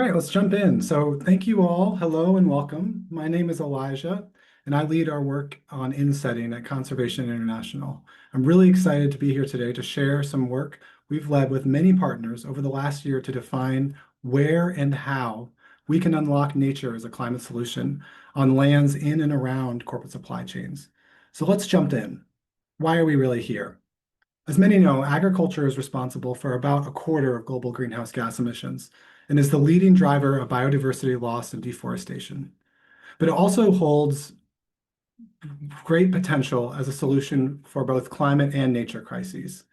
All right, let's jump in. So thank you all. Hello and welcome. My name is Elijah, and I lead our work on insetting at Conservation International. I'm really excited to be here today to share some work we've led with many partners over the last year to define where and how we can unlock nature as a climate solution on lands in and around corporate supply chains. So let's jump in. Why are we really here? As many know, agriculture is responsible for about a quarter of global greenhouse gas emissions and is the leading driver of biodiversity loss and deforestation. But it also holds great potential as a solution for both climate and nature crises.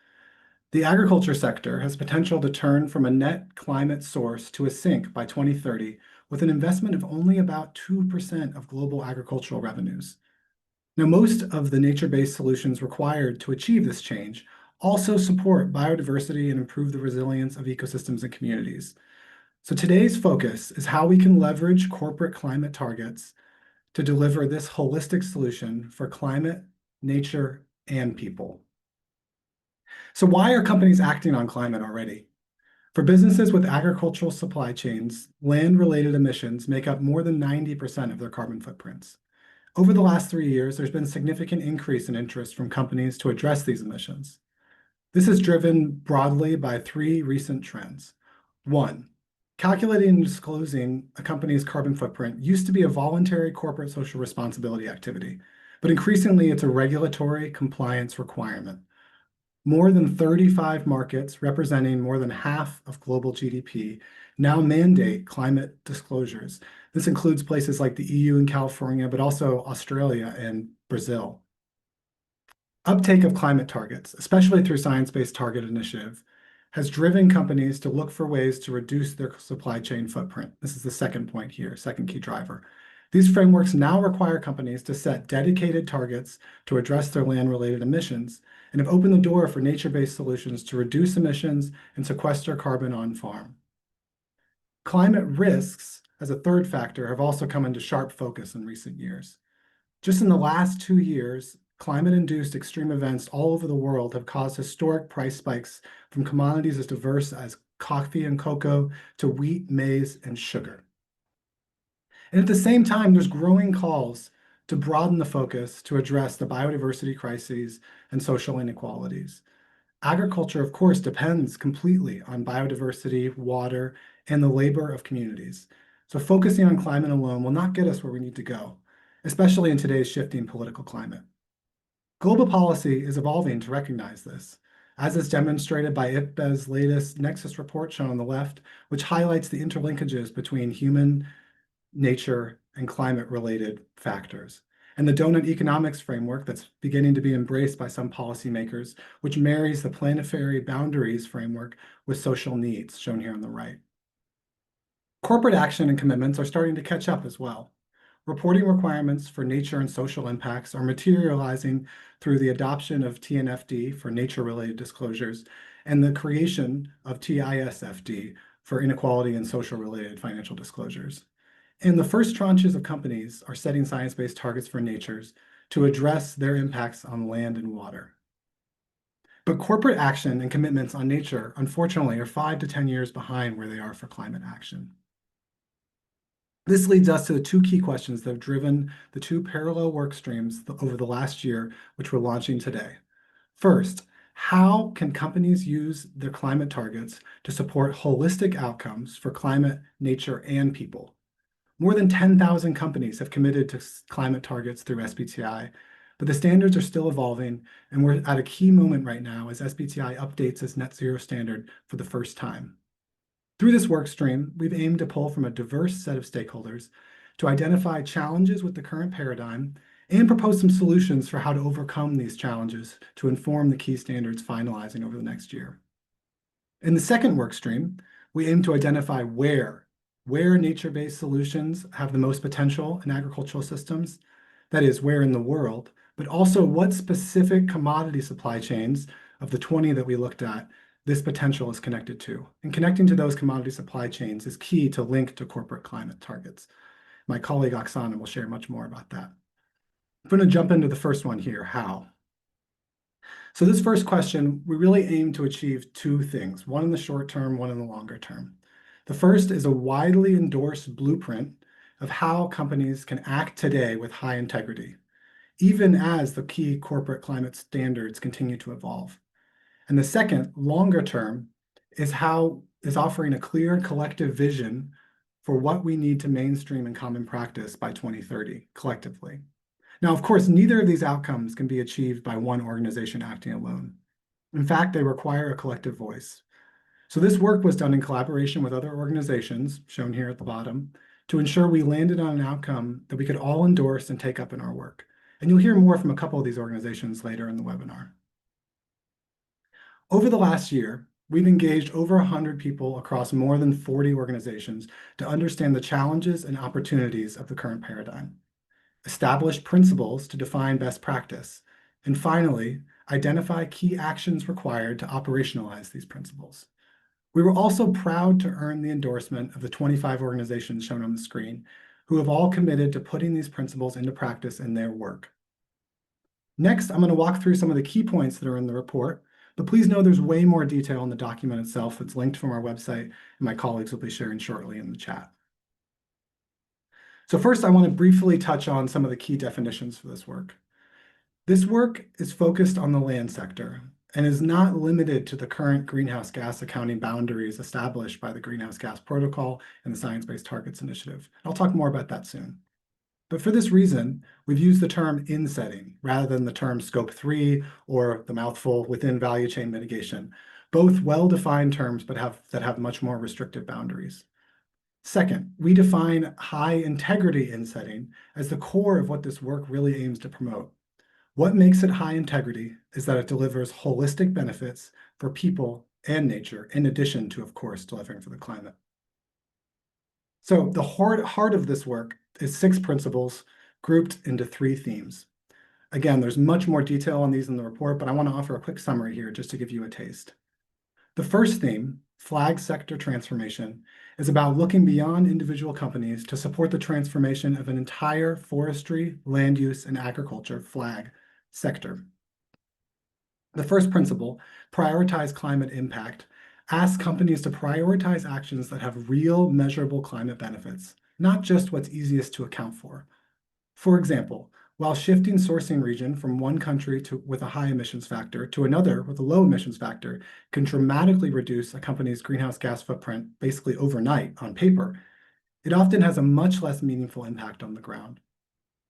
The agriculture sector has potential to turn from a net climate source to a sink by 2030 with an investment of only about 2% of global agricultural revenues. Now, most of the nature-based solutions required to achieve this change also support biodiversity and improve the resilience of ecosystems and communities. So today's focus is how we can leverage corporate climate targets to deliver this holistic solution for climate, nature, and people. So why are companies acting on climate already? For businesses with agricultural supply chains, land-related emissions make up more than 90% of their carbon footprints. Over the last 3 years, there's been a significant increase in interest from companies to address these emissions. This is driven broadly by three recent trends. One, calculating and disclosing a company's carbon footprint used to be a voluntary corporate social responsibility activity, but increasingly it's a regulatory compliance requirement. More than 35 markets representing more than half of global GDP now mandate climate disclosures. This includes places like the EU and California, but also Australia and Brazil. Uptake of climate targets, especially through Science-Based Target Initiative, has driven companies to look for ways to reduce their supply chain footprint. This is the second point here, second key driver. These frameworks now require companies to set dedicated targets to address their land-related emissions and have opened the door for nature-based solutions to reduce emissions and sequester carbon on farm. Climate risks, as a third factor, have also come into sharp focus in recent years. Just in the last 2 years, climate-induced extreme events all over the world have caused historic price spikes from commodities as diverse as coffee and cocoa to wheat, maize, and sugar. And at the same time, there's growing calls to broaden the focus to address the biodiversity crises and social inequalities. Agriculture, of course, depends completely on biodiversity, water, and the labor of communities. So focusing on climate alone will not get us where we need to go, especially in today's shifting political climate. Global policy is evolving to recognize this, as is demonstrated by IPBES's latest Nexus report shown on the left, which highlights the interlinkages between human, nature, and climate-related factors, and the donut economics framework that's beginning to be embraced by some policymakers, which marries the planetary boundaries framework with social needs, shown here on the right. Corporate action and commitments are starting to catch up as well. Reporting requirements for nature and social impacts are materializing through the adoption of TNFD for nature-related disclosures and the creation of TISFD for inequality and social-related financial disclosures. And the first tranches of companies are setting science-based targets for natures to address their impacts on land and water. But corporate action and commitments on nature, unfortunately, are 5 to 10 years behind where they are for climate action. This leads us to the two key questions that have driven the two parallel work streams over the last year, which we're launching today. First, how can companies use their climate targets to support holistic outcomes for climate, nature, and people? More than 10,000 companies have committed to climate targets through SBTI, but the standards are still evolving, and we're at a key moment right now as SBTI updates its net zero standard for the first time. Through this work stream, we've aimed to pull from a diverse set of stakeholders to identify challenges with the current paradigm and propose some solutions for how to overcome these challenges to inform the key standards finalizing over the next year. In the second work stream, we aim to identify where nature-based solutions have the most potential in agricultural systems, that is, where in the world, but also what specific commodity supply chains of the 20 that we looked at this potential is connected to. And connecting to those commodity supply chains is key to link to corporate climate targets. My colleague Oksana will share much more about that. I'm going to jump into the first one here, how. So this first question, we really aim to achieve two things, one in the short term, one in the longer term. The first is a widely endorsed blueprint of how companies can act today with high integrity, even as the key corporate climate standards continue to evolve. And the second, longer term, is offering a clear collective vision for what we need to mainstream in common practice by 2030 collectively. Now, of course, neither of these outcomes can be achieved by one organization acting alone. In fact, they require a collective voice. So this work was done in collaboration with other organizations, shown here at the bottom, to ensure we landed on an outcome that we could all endorse and take up in our work. And you'll hear more from a couple of these organizations later in the webinar. Over the last year, we've engaged over 100 people across more than 40 organizations to understand the challenges and opportunities of the current paradigm, establish principles to define best practice, and finally, identify key actions required to operationalize these principles. We were also proud to earn the endorsement of the 25 organizations shown on the screen, who have all committed to putting these principles into practice in their work. Next, I'm going to walk through some of the key points that are in the report, but please know there's way more detail in the document itself that's linked from our website, and my colleagues will be sharing shortly in the chat. So first, I want to briefly touch on some of the key definitions for this work. This work is focused on the land sector and is not limited to the current greenhouse gas accounting boundaries established by the Greenhouse Gas Protocol and the Science-Based Targets Initiative. I'll talk more about that soon. But for this reason, we've used the term insetting rather than the term scope 3 or the mouthful within value chain mitigation, both well-defined terms but that have much more restrictive boundaries. Second, we define high integrity insetting as the core of what this work really aims to promote. What makes it high integrity is that it delivers holistic benefits for people and nature, in addition to, of course, delivering for the climate. So the heart of this work is 6 principles grouped into 3 themes. Again, there's much more detail on these in the report, but I want to offer a quick summary here just to give you a taste. The first theme, flag sector transformation, is about looking beyond individual companies to support the transformation of an entire forestry, land use, and agriculture flag sector. The first principle, prioritize climate impact, asks companies to prioritize actions that have real measurable climate benefits, not just what's easiest to account for. For example, while shifting sourcing region from one country with a high emissions factor to another with a low emissions factor can dramatically reduce a company's greenhouse gas footprint basically overnight on paper, it often has a much less meaningful impact on the ground.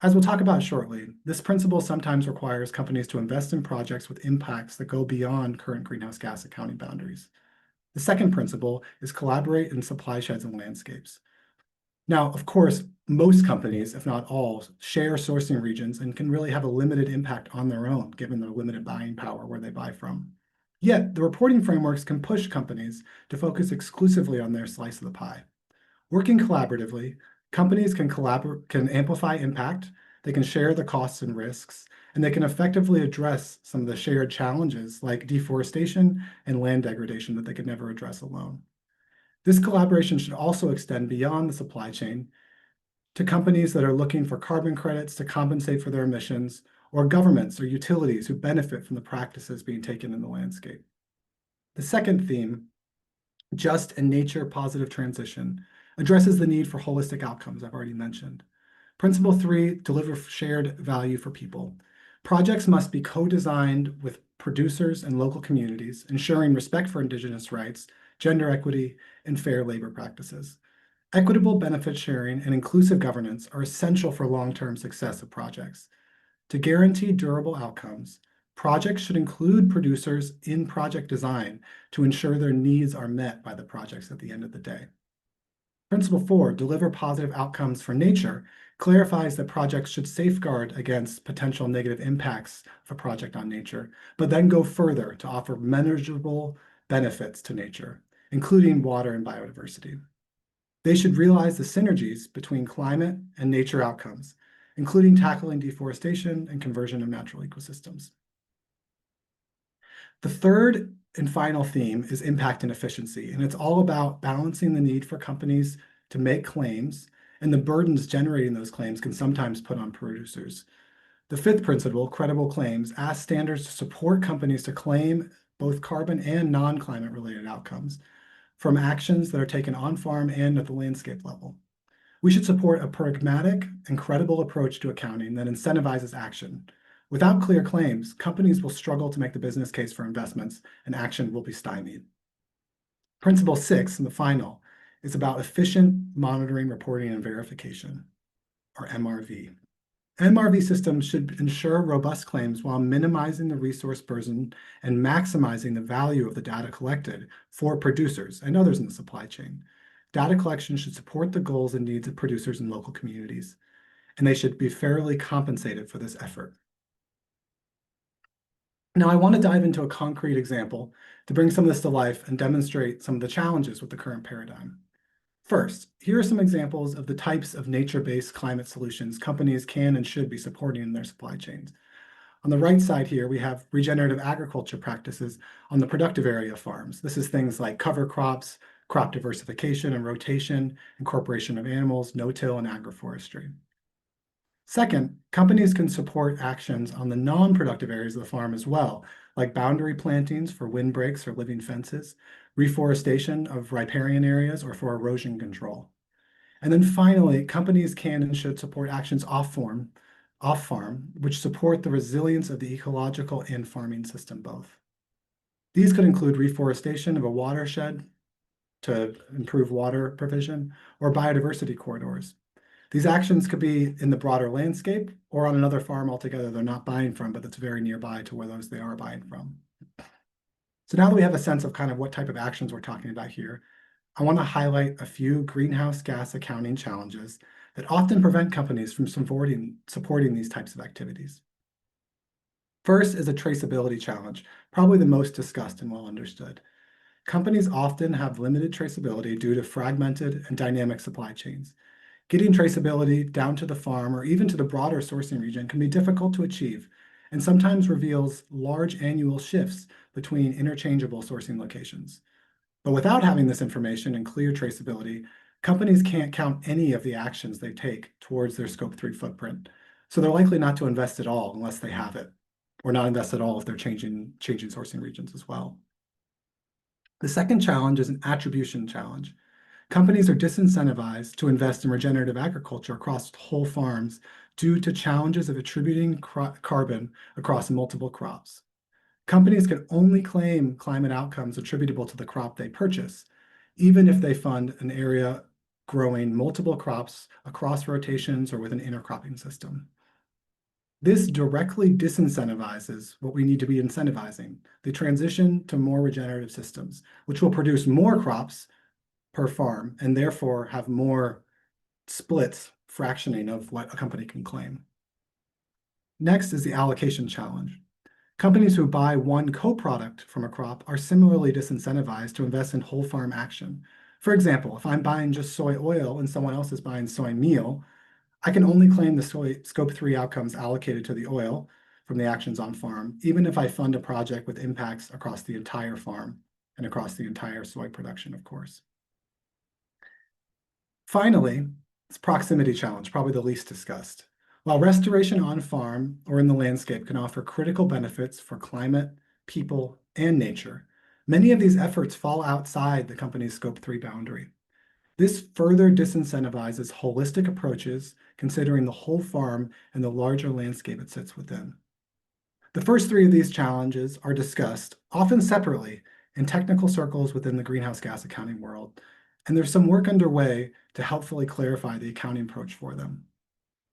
As we'll talk about shortly, this principle sometimes requires companies to invest in projects with impacts that go beyond current greenhouse gas accounting boundaries. The second principle is collaborate in supply sheds and landscapes. Now, of course, most companies, if not all, share sourcing regions and can really have a limited impact on their own, given their limited buying power where they buy from. Yet, the reporting frameworks can push companies to focus exclusively on their slice of the pie. Working collaboratively, companies can amplify impact, they can share the costs and risks, and they can effectively address some of the shared challenges like deforestation and land degradation that they could never address alone. This collaboration should also extend beyond the supply chain to companies that are looking for carbon credits to compensate for their emissions, or governments or utilities who benefit from the practices being taken in the landscape. The second theme, just and nature positive transition, addresses the need for holistic outcomes I've already mentioned. Principle 3, deliver shared value for people. Projects must be co-designed with producers and local communities, ensuring respect for Indigenous rights, gender equity, and fair labor practices. Equitable benefit sharing and inclusive governance are essential for long-term success of projects. To guarantee durable outcomes, projects should include producers in project design to ensure their needs are met by the projects at the end of the day. Principle 4, deliver positive outcomes for nature, clarifies that projects should safeguard against potential negative impacts of a project on nature, but then go further to offer measurable benefits to nature, including water and biodiversity. They should realize the synergies between climate and nature outcomes, including tackling deforestation and conversion of natural ecosystems. The third and final theme is impact and efficiency, and it's all about balancing the need for companies to make claims and the burdens generating those claims can sometimes put on producers. The fifth principle, credible claims, asks standards to support companies to claim both carbon and non-climate related outcomes, from actions that are taken on farm and at the landscape level. We should support a pragmatic and credible approach to accounting that incentivizes action. Without clear claims, companies will struggle to make the business case for investments, and action will be stymied. Principle 6, and the final, is about efficient monitoring, reporting, and verification, or MRV. MRV systems should ensure robust claims while minimizing the resource burden and maximizing the value of the data collected for producers and others in the supply chain. Data collection should support the goals and needs of producers in local communities, and they should be fairly compensated for this effort. Now, I want to dive into a concrete example to bring some of this to life and demonstrate some of the challenges with the current paradigm. First, here are some examples of the types of nature-based climate solutions companies can and should be supporting in their supply chains. On the right side here, we have regenerative agriculture practices on the productive area farms. This is things like cover crops, crop diversification and rotation, incorporation of animals, no-till, and agroforestry. Second, companies can support actions on the non-productive areas of the farm as well, like boundary plantings for windbreaks or living fences, reforestation of riparian areas, or for erosion control. And then finally, companies can and should support actions off-farm, which support the resilience of the ecological and farming system both. These could include reforestation of a watershed to improve water provision, or biodiversity corridors. These actions could be in the broader landscape or on another farm altogether they're not buying from, but that's very nearby to where those they are buying from. So now that we have a sense of kind of what type of actions we're talking about here, I want to highlight a few greenhouse gas accounting challenges that often prevent companies from supporting these types of activities. First is a traceability challenge, probably the most discussed and well understood. Companies often have limited traceability due to fragmented and dynamic supply chains. Getting traceability down to the farm or even to the broader sourcing region can be difficult to achieve and sometimes reveals large annual shifts between interchangeable sourcing locations. But without having this information and clear traceability, companies can't count any of the actions they take towards their Scope 3 footprint. So they're likely not to invest at all unless they have it, or not invest at all if they're changing sourcing regions as well. The second challenge is an attribution challenge. Companies are disincentivized to invest in regenerative agriculture across whole farms due to challenges of attributing carbon across multiple crops. Companies can only claim climate outcomes attributable to the crop they purchase, even if they fund an area growing multiple crops across rotations or with an intercropping system. This directly disincentivizes what we need to be incentivizing, the transition to more regenerative systems, which will produce more crops per farm and therefore have more splits, fractioning of what a company can claim. Next is the allocation challenge. Companies who buy one co-product from a crop are similarly disincentivized to invest in whole farm action. For example, if I'm buying just soy oil and someone else is buying soy meal, I can only claim the Scope 3 outcomes allocated to the oil from the actions on farm, even if I fund a project with impacts across the entire farm and across the entire soy production, of course. Finally, it's proximity challenge, probably the least discussed. While restoration on farm or in the landscape can offer critical benefits for climate, people, and nature, many of these efforts fall outside the company's Scope 3 boundary. This further disincentivizes holistic approaches, considering the whole farm and the larger landscape it sits within. The first three of these challenges are discussed, often separately, in technical circles within the greenhouse gas accounting world, and there's some work underway to helpfully clarify the accounting approach for them.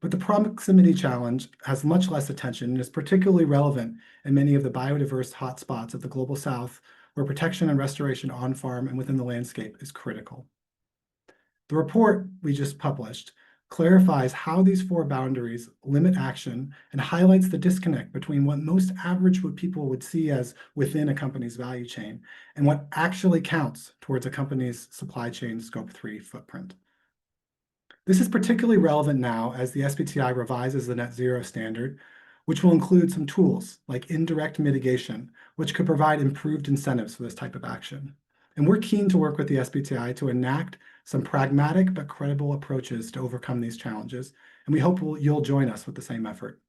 But the proximity challenge has much less attention and is particularly relevant in many of the biodiverse hotspots of the Global South, where protection and restoration on farm and within the landscape is critical. The report we just published clarifies how these four boundaries limit action and highlights the disconnect between what most average people would see as within a company's value chain and what actually counts towards a company's supply chain Scope 3 footprint. This is particularly relevant now as the SBTi revises the net zero standard, which will include some tools like indirect mitigation, which could provide improved incentives for this type of action. And we're keen to work with the SBTi to enact some pragmatic but credible approaches to overcome these challenges, and we hope you'll join us with the same effort.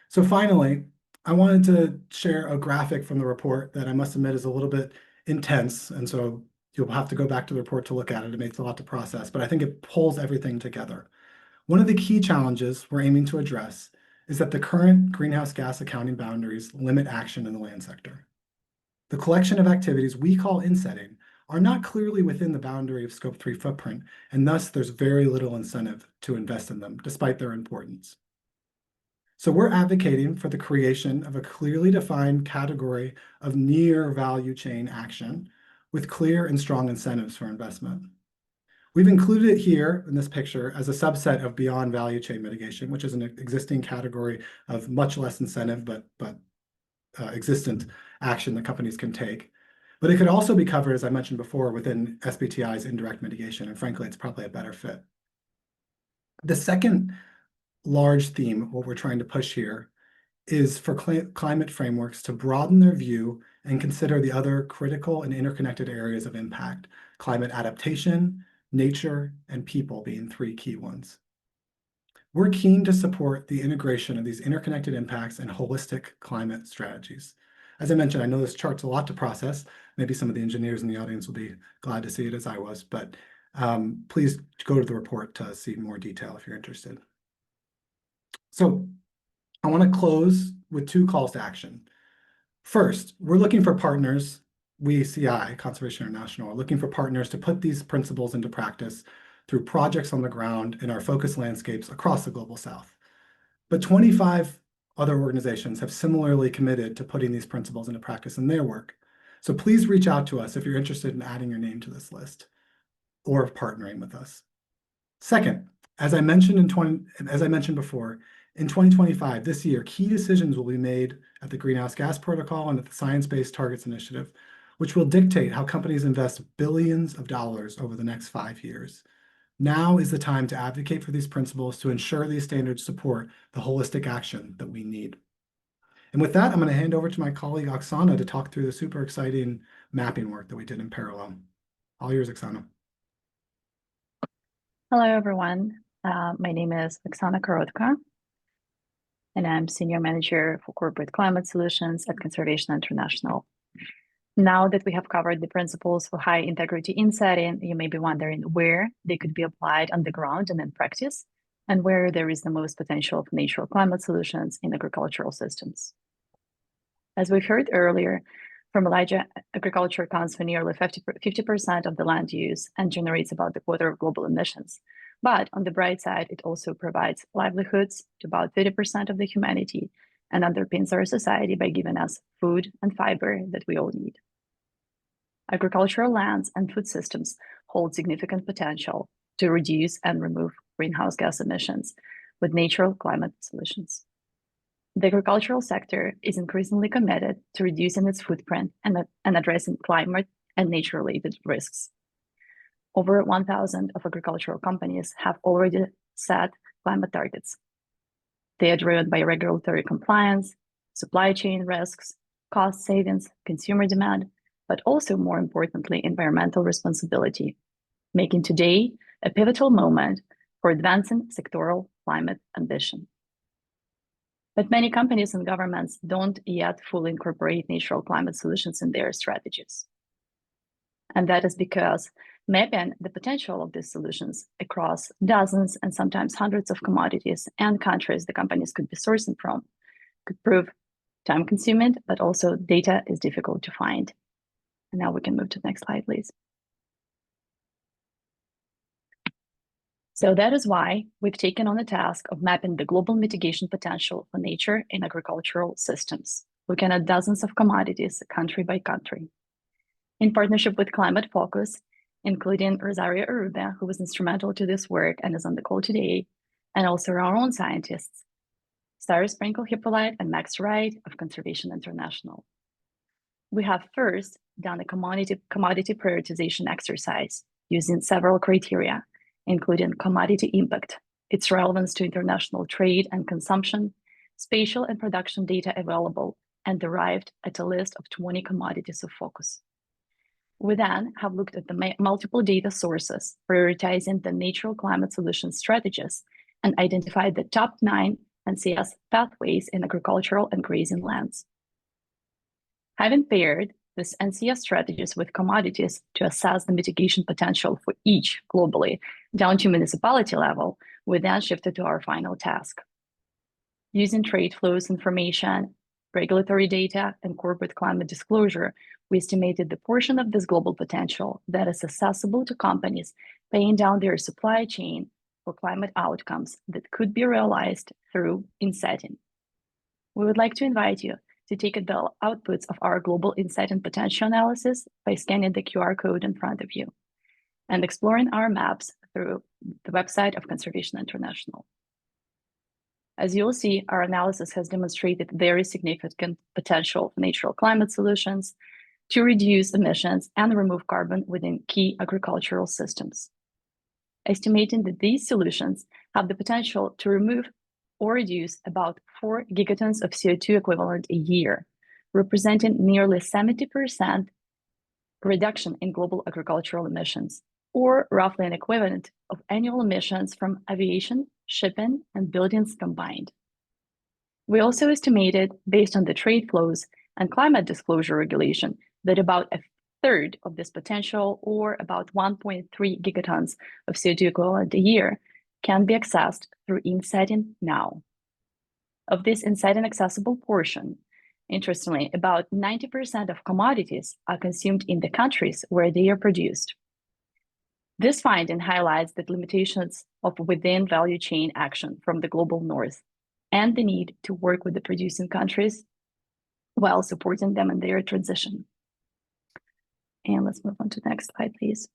So finally, I wanted to share a graphic from the report that I must admit is a little bit intense, and so you'll have to go back to the report to look at it. It makes a lot to process, but I think it pulls everything together. One of the key challenges we're aiming to address is that the current greenhouse gas accounting boundaries limit action in the land sector. The collection of activities we call insetting are not clearly within the boundary of Scope 3 footprint, and thus there's very little incentive to invest in them, despite their importance. So we're advocating for the creation of a clearly defined category of near value chain action with clear and strong incentives for investment. We've included it here in this picture as a subset of beyond value chain mitigation, which is an existing category of much less incentive, but existent action that companies can take. But it could also be covered, as I mentioned before, within SBTI's indirect mitigation, and frankly, it's probably a better fit. The second large theme, what we're trying to push here, is for climate frameworks to broaden their view and consider the other critical and interconnected areas of impact, climate adaptation, nature, and people being three key ones. We're keen to support the integration of these interconnected impacts and holistic climate strategies. As I mentioned, I know this chart's a lot to process. Maybe some of the engineers in the audience will be glad to see it as I was, but please go to the report to see more detail if you're interested. So I want to close with two calls to action. First, we're looking for partners. We, CI, Conservation International, are looking for partners to put these principles into practice through projects on the ground in our focus landscapes across the Global South. But 25 other organizations have similarly committed to putting these principles into practice in their work. So please reach out to us if you're interested in adding your name to this list or partnering with us. Second, as I mentioned before, in 2025, this year, key decisions will be made at the Greenhouse Gas Protocol and at the Science Based Targets Initiative, which will dictate how companies invest billions of dollars over the next 5 years. Now is the time to advocate for these principles to ensure these standards support the holistic action that we need. And with that, I'm going to hand over to my colleague Oksana to talk through the super exciting mapping work that we did in parallel. All yours, Oksana. Hello, everyone. My name is Oksana Korotka, and I'm Senior Manager for Corporate Climate Solutions at Conservation International. Now that we have covered the principles for high integrity insetting, you may be wondering where they could be applied on the ground and in practice, and where there is the most potential for natural climate solutions in agricultural systems. As we heard earlier, from Elijah, agriculture accounts for nearly 50% of the land use and generates about a quarter of global emissions. But on the bright side, it also provides livelihoods to about 30% of the humanity and underpins our society by giving us food and fiber that we all need. Agricultural lands and food systems hold significant potential to reduce and remove greenhouse gas emissions with natural climate solutions. The agricultural sector is increasingly committed to reducing its footprint and addressing climate and nature-related risks. Over 1,000 of agricultural companies have already set climate targets. They are driven by regulatory compliance, supply chain risks, cost savings, consumer demand, but also, more importantly, environmental responsibility, making today a pivotal moment for advancing sectoral climate ambition. But many companies and governments don't yet fully incorporate natural climate solutions in their strategies. And that is because mapping the potential of these solutions across dozens and sometimes hundreds of commodities and countries the companies could be sourcing from could prove time-consuming, but also data is difficult to find. And now we can move to the next slide, please. So that is why we've taken on the task of mapping the global mitigation potential for nature in agricultural systems, looking at dozens of commodities, country by country. In partnership with Climate Focus, including Rosario Arubia, who was instrumental to this work and is on the call today, and also our own scientists, Sarah Sprinkle-Hippolyte and Max Wright of Conservation International. We have first done a commodity prioritization exercise using several criteria, including commodity impact, its relevance to international trade and consumption, spatial and production data available, and derived at a list of 20 commodities of focus. We then have looked at the multiple data sources, prioritizing the natural climate solution strategies, and identified the top 9 NCS pathways in agricultural and grazing lands. Having paired this NCS strategies with commodities to assess the mitigation potential for each globally, down to municipality level, we then shifted to our final task. Using trade flows information, regulatory data, and corporate climate disclosure, we estimated the portion of this global potential that is accessible to companies paying down their supply chain for climate outcomes that could be realized through Insetting. We would like to invite you to take the outputs of our global insight and potential analysis by scanning the QR code in front of you and exploring our maps through the website of Conservation International. As you'll see, our analysis has demonstrated very significant potential for natural climate solutions to reduce emissions and remove carbon within key agricultural systems. Estimating that these solutions have the potential to remove or reduce about 4 gigatons of CO2 equivalent a year, representing nearly 70% reduction in global agricultural emissions, or roughly an equivalent of annual emissions from aviation, shipping, and buildings combined. We also estimated, based on the trade flows and climate disclosure regulation, that about a third of this potential, or about 1.3 gigatons of CO2 equivalent a year, can be accessed through Insetting now. Of this Insetting accessible portion, interestingly, about 90% of commodities are consumed in the countries where they are produced. This finding highlights the limitations of within value chain action from the global north and the need to work with the producing countries while supporting them in their transition. And let's move on to the next slide, please.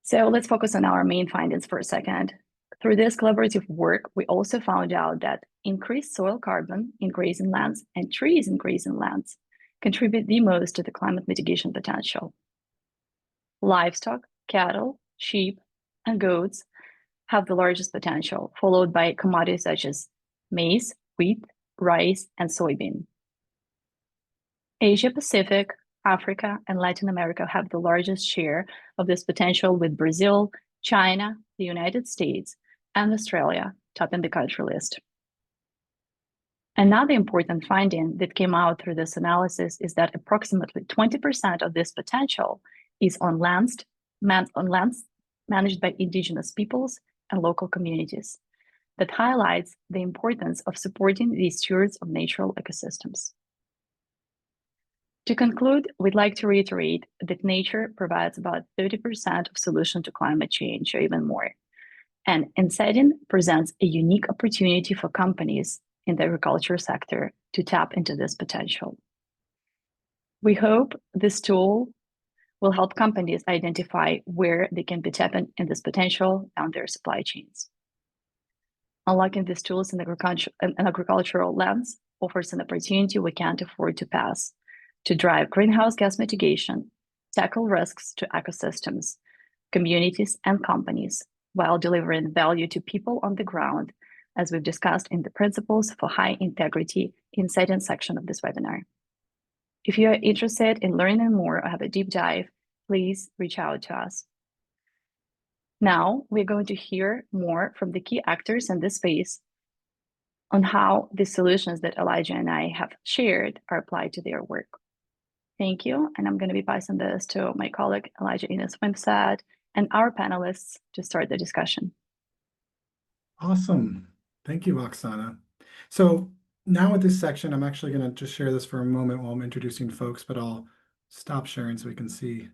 So let's focus on our main findings for a second. Through this collaborative work, we also found out that increased soil carbon in grazing lands and trees in grazing lands contribute the most to the climate mitigation potential. Livestock, cattle, sheep, and goats have the largest potential, followed by commodities such as maize, wheat, rice, and soybean. Asia Pacific, Africa, and Latin America have the largest share of this potential, with Brazil, China, the United States, and Australia topping the country list. Another important finding that came out through this analysis is that approximately 20% of this potential is on lands managed by indigenous peoples and local communities. That highlights the importance of supporting these stewards of natural ecosystems. To conclude, we'd like to reiterate that nature provides about 30% of solution to climate change, or even more. And Insetting presents a unique opportunity for companies in the agriculture sector to tap into this potential. We hope this tool will help companies identify where they can be tapping in this potential on their supply chains. Unlocking these tools in an agricultural lens offers an opportunity we can't afford to pass to drive greenhouse gas mitigation, tackle risks to ecosystems, communities, and companies, while delivering value to people on the ground, as we've discussed in the Principles for High Integrity Insetting section of this webinar. If you are interested in learning more or have a deep dive, please reach out to us. Now, we're going to hear more from the key actors in this space on how the solutions that Elijah and I have shared are applied to their work. Thank you, and I'm going to be passing this to my colleague, Elijah Ines Wimsatt, and our panelists to start the discussion. Awesome. Thank you, Oksana. So now with this section, I'm actually going to just share this for a moment while I'm introducing folks, but I'll stop sharing so we can see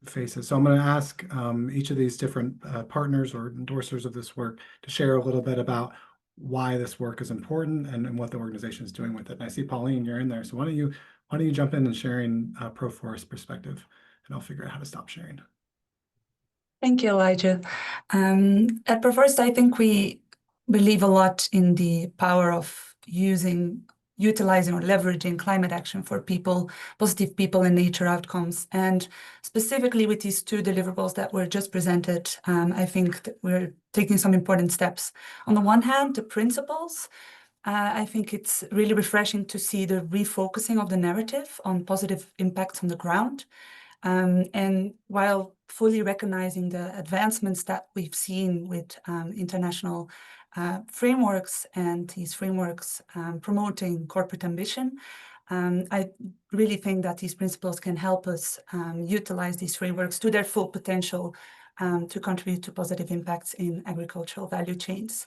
the faces. So I'm going to ask each of these different partners or endorsers of this work to share a little bit about why this work is important and what the organization is doing with it. And I see Pauline, you're in there. So why don't you jump in and sharing a ProForest perspective, and I'll figure out how to stop sharing. Thank you, Elijah. At ProForest, I think we believe a lot in the power of utilizing or leveraging climate action for positive people and nature outcomes. And specifically with these two deliverables that were just presented, I think that we're taking some important steps. On the one hand, the principles, I think it's really refreshing to see the refocusing of the narrative on positive impacts on the ground. And while fully recognizing the advancements that we've seen with international frameworks and these frameworks promoting corporate ambition, I really think that these principles can help us utilize these frameworks to their full potential to contribute to positive impacts in agricultural value chains.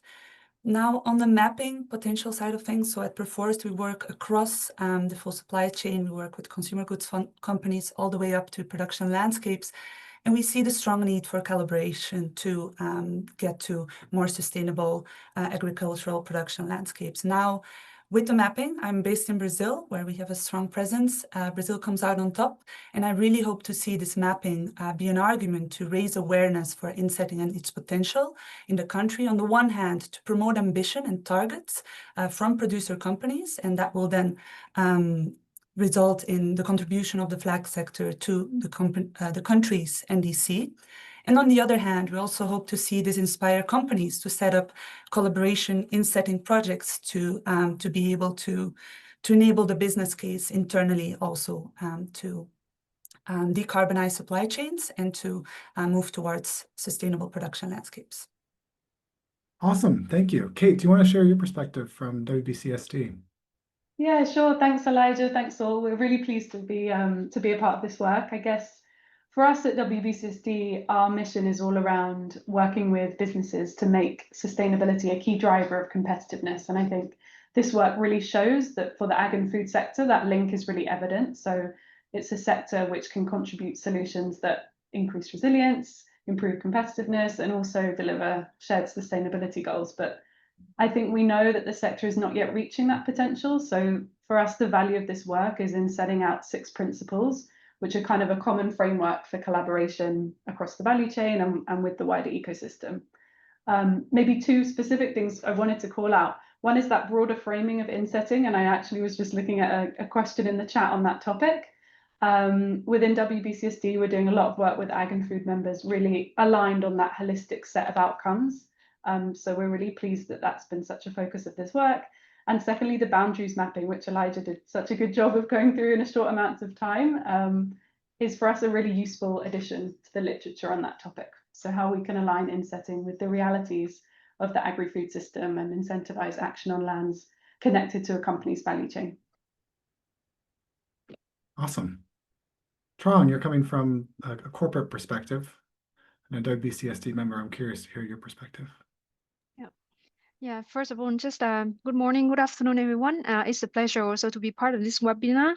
Now, on the mapping potential side of things, so at Perforce, we work across the full supply chain. We work with consumer goods companies all the way up to production landscapes. And we see the strong need for collaboration to get to more sustainable agricultural production landscapes. Now, with the mapping, I'm based in Brazil, where we have a strong presence. Brazil comes out on top, and I really hope to see this mapping be an argument to raise awareness for insetting and its potential in the country. On the one hand, to promote ambition and targets from producer companies, and that will then result in the contribution of the flag sector to the country's NDC. And on the other hand, we also hope to see this inspire companies to set up collaboration insetting projects to be able to enable the business case internally also to decarbonize supply chains and to move towards sustainable production landscapes. Awesome, thank you. Kate, do you want to share your perspective from WBCSD? Yeah, sure. Thanks, Elijah. Thanks all. We're really pleased to be a part of this work. I guess for us at WBCSD, our mission is all around working with businesses to make sustainability a key driver of competitiveness. And I think this work really shows that for the ag and food sector, that link is really evident. So it's a sector which can contribute solutions that increase resilience, improve competitiveness, and also deliver shared sustainability goals. But I think we know that the sector is not yet reaching that potential. So for us, the value of this work is in setting out 6 principles, which are kind of a common framework for collaboration across the value chain and with the wider ecosystem. Maybe 2 specific things I wanted to call out. One is that broader framing of insetting, and I actually was just looking at a question in the chat on that topic. Within WBCSD, we're doing a lot of work with ag and food members, really aligned on that holistic set of outcomes. So we're really pleased that that's been such a focus of this work. And secondly, the boundaries mapping, which Elijah did such a good job of going through in a short amount of time, is for us a really useful addition to the literature on that topic. So how we can align insetting with the realities of the agri-food system and incentivize action on lands connected to a company's value chain. Awesome. Tron, you're coming from a corporate perspective and a WBCSD member. I'm curious to hear your perspective. Yeah, first of all, just good morning, good afternoon, everyone. It's a pleasure also to be part of this webinar.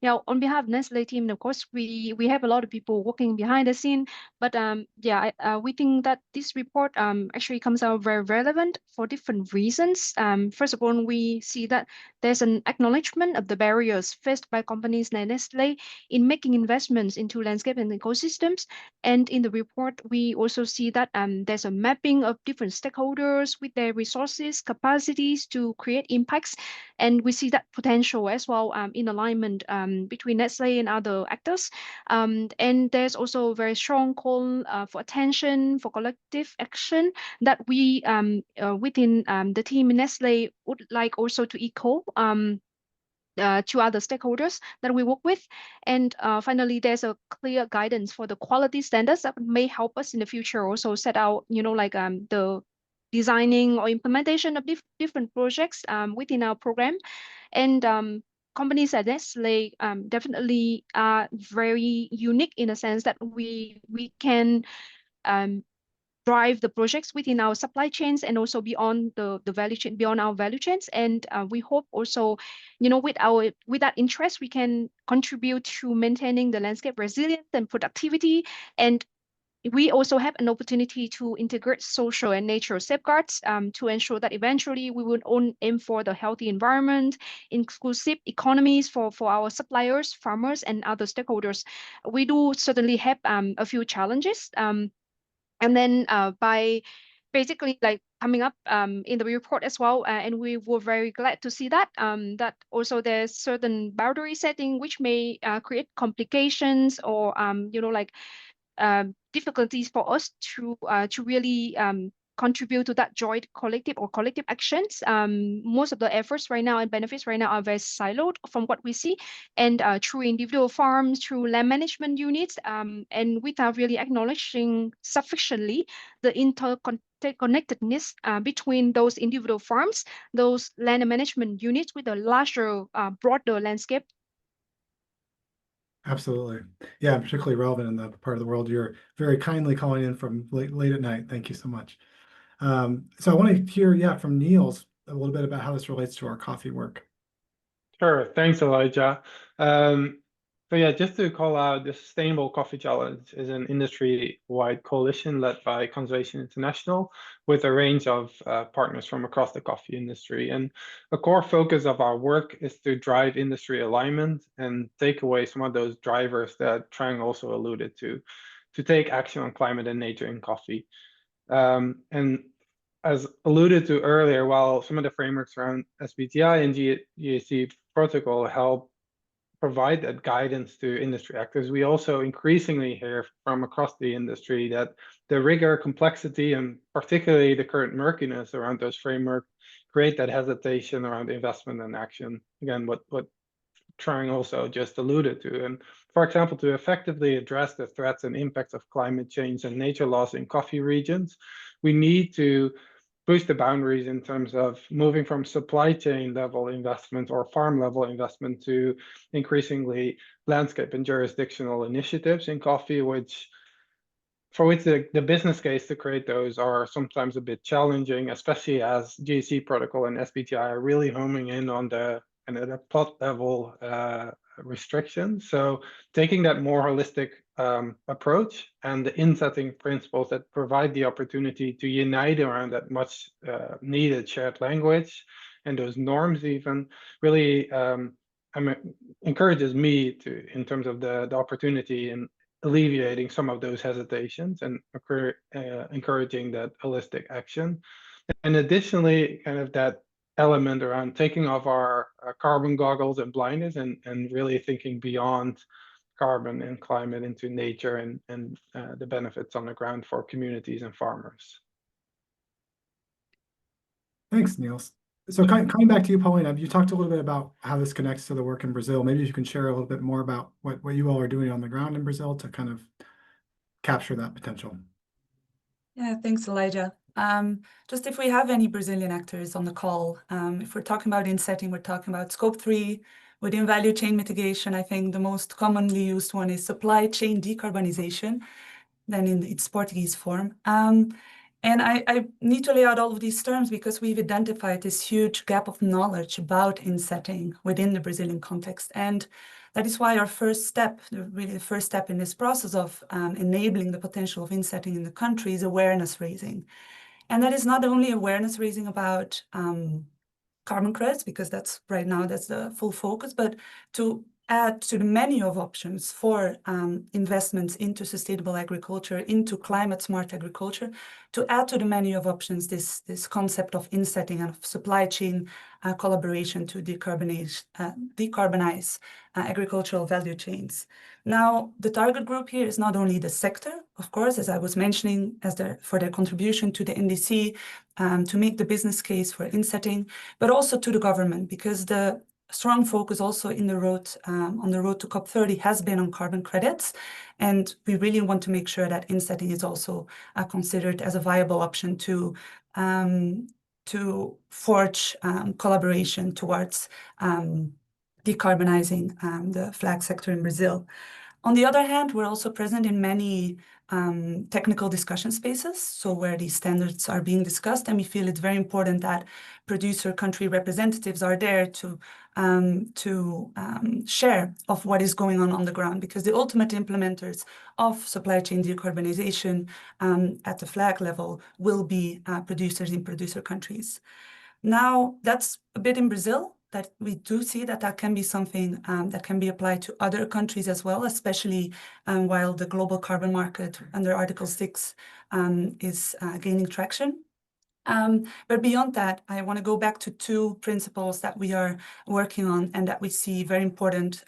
Yeah, on behalf of Nestle team, of course, we have a lot of people working behind the scene, but yeah, we think that this report actually comes out very relevant for different reasons. First of all, we see that there's an acknowledgement of the barriers faced by companies like Nestle in making investments into landscape and ecosystems. And in the report, we also see that there's a mapping of different stakeholders with their resources, capacities to create impacts. And we see that potential as well in alignment between Nestle and other actors. And there's also a very strong call for attention, for collective action that we within the team in Nestle would like also to echo to other stakeholders that we work with. And finally, there's a clear guidance for the quality standards that may help us in the future also set out, like the designing or implementation of different projects within our program. And companies at Nestle definitely are very unique in a sense that we can drive the projects within our supply chains and also beyond the value chain, beyond our value chains. And we hope also, with that interest, we can contribute to maintaining the landscape resilience and productivity. And we also have an opportunity to integrate social and natural safeguards to ensure that eventually we would aim for the healthy environment, inclusive economies for our suppliers, farmers, and other stakeholders. We do certainly have a few challenges. And then by basically coming up in the report as well, and we were very glad to see that that also there's certain boundary setting which may create complications or difficulties for us to really contribute to that joint collective actions. Most of the efforts right now and benefits right now are very siloed from what we see, and through individual farms, through land management units, and without really acknowledging sufficiently the interconnectedness between those individual farms, those land management units with a larger, broader landscape. Absolutely. Yeah, particularly relevant in the part of the world you're very kindly calling in from late at night. Thank you so much. So I want to hear, yeah, from Niels a little bit about how this relates to our coffee work. Sure, thanks, Elijah. So yeah, just to call out, the Sustainable Coffee Challenge is an industry-wide coalition led by Conservation International with a range of partners from across the coffee industry. And a core focus of our work is to drive industry alignment and take away some of those drivers that Trang also alluded to take action on climate and nature in coffee. And as alluded to earlier, while some of the frameworks around SBTI and GAC protocol help provide that guidance to industry actors, we also increasingly hear from across the industry that the rigor, complexity, and particularly the current murkiness around those frameworks create that hesitation around investment and action. Again, what Trang also just alluded to. And for example, to effectively address the threats and impacts of climate change and nature loss in coffee regions, we need to push the boundaries in terms of moving from supply chain level investment or farm level investment to increasingly landscape and jurisdictional initiatives in coffee, for which the business case to create those are sometimes a bit challenging, especially as GAC protocol and SBTI are really homing in on the plot level restrictions. So taking that more holistic approach and the insetting principles that provide the opportunity to unite around that much needed shared language and those norms even really encourages me to, in terms of the opportunity in alleviating some of those hesitations and encouraging that holistic action. And additionally, kind of that element around taking off our carbon goggles and blinders and really thinking beyond carbon and climate into nature and the benefits on the ground for communities and farmers. Thanks, Niels. So coming back to you, Paulina, you talked a little bit about how this connects to the work in Brazil. Maybe you can share a little bit more about what you all are doing on the ground in Brazil to kind of capture that potential. Yeah, thanks, Elijah. Just if we have any Brazilian actors on the call, if we're talking about insetting, we're talking about scope 3. Within value chain mitigation, I think the most commonly used one is supply chain decarbonization, then in its Portuguese form. And I need to lay out all of these terms because we've identified this huge gap of knowledge about insetting within the Brazilian context. And that is why our first step, really the first step in this process of enabling the potential of insetting in the country is awareness raising. And that is not only awareness raising about carbon credits, because that's right now, that's the full focus, but to add to the menu of options for investments into sustainable agriculture, into climate smart agriculture, to add to the menu of options this concept of insetting and of supply chain collaboration to decarbonize agricultural value chains. Now, the target group here is not only the sector, of course, as I was mentioning, for their contribution to the NDC, to make the business case for insetting, but also to the government, because the strong focus also on the road to COP30 has been on carbon credits, and we really want to make sure that insetting is also considered as a viable option to forge collaboration towards decarbonizing the flag sector in Brazil. On the other hand, we're also present in many technical discussion spaces, so where these standards are being discussed, and we feel it's very important that producer country representatives are there to share of what is going on the ground, because the ultimate implementers of supply chain decarbonization at the flag level will be producers in producer countries. Now, that's a bit in Brazil, that we do see that can be something that can be applied to other countries as well, especially while the global carbon market under Article 6 is gaining traction. But beyond that, I want to go back to two principles that we are working on and that we see very important